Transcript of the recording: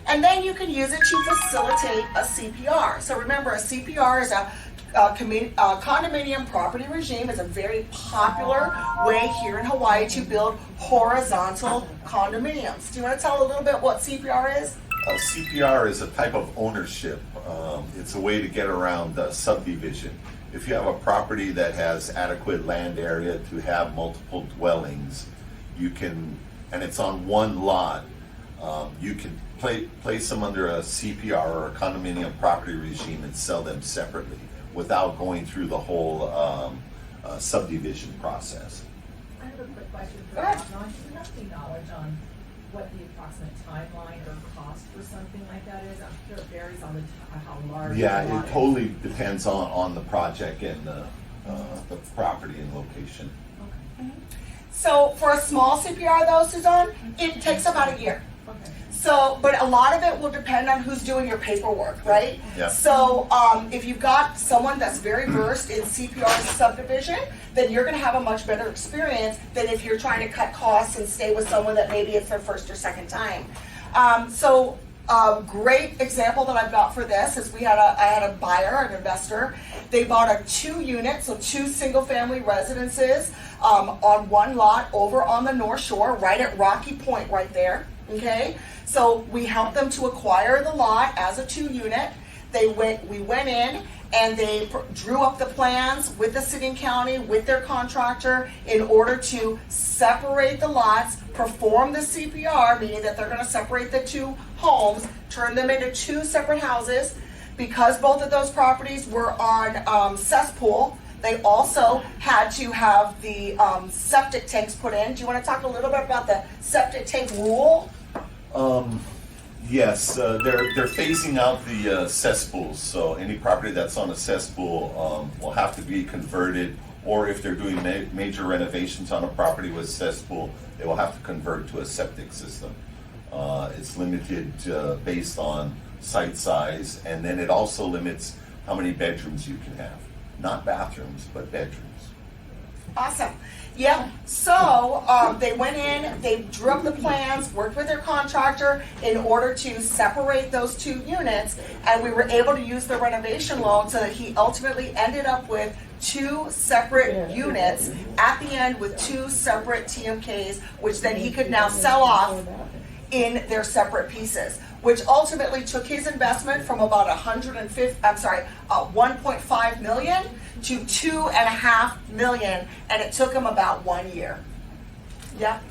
And then you can use it to facilitate a CPR. So remember, a CPR is a condominium property regime. Is a very popular way here in Hawaii to build horizontal condominiums. Do you want to tell a little bit what CPR is? CPR is a type of ownership. It's a way to get around subdivision. If you have a property that has adequate land area to have multiple dwellings, you can, and it's on one lot, you can place them under a CPR or a condominium property regime and sell them separately without going through the whole subdivision process. I have a quick question for Go ahead. John. Do you have any knowledge on what the approximate timeline or cost for something like that is? I'm sure it varies on how large. Yeah, the lot it is. totally depends on the project and the property and location. Okay. So for a small CPR though, Suzanne, it takes about a year. Okay. So, but a lot of it will depend on who's doing your paperwork, right? Yeah. So, if you've got someone that's very versed in CPR subdivision, then you're gonna have a much better experience than if you're trying to cut costs and stay with someone that maybe it's their first or second time. So, a great example that I've got for this is I had a buyer, an investor. They bought a 2-unit, so 2 single-family residences on one lot over on the North Shore, right at Rocky Point, right there. Okay, so we helped them to acquire the lot as a 2-unit. We went in and they drew up the plans with the city and county, with their contractor, in order to separate the lots, perform the CPR, meaning that they're going to separate the 2 homes, turn them into 2 separate houses. Because both of those properties were on cesspool, they also had to have the septic tanks put in. Do you want to talk a little bit about the septic tank rule? Yes, they're phasing out the cesspools. So any property that's on a cesspool will have to be converted, or if they're doing major renovations on a property with cesspool, they will have to convert to a septic system. It's limited based on site size, and then it also limits how many bedrooms you can have. Not bathrooms, but bedrooms. Awesome. Yep. So they went in, they drew up the plans, worked with their contractor in order to separate those 2 units, and we were able to use the renovation loan so that he ultimately ended up with 2 separate units at the end with 2 separate TMKs, which then he could now sell off in their separate pieces, which ultimately took his investment from about 1.5 million to 2.5 million, and it took him about 1 year. Yep.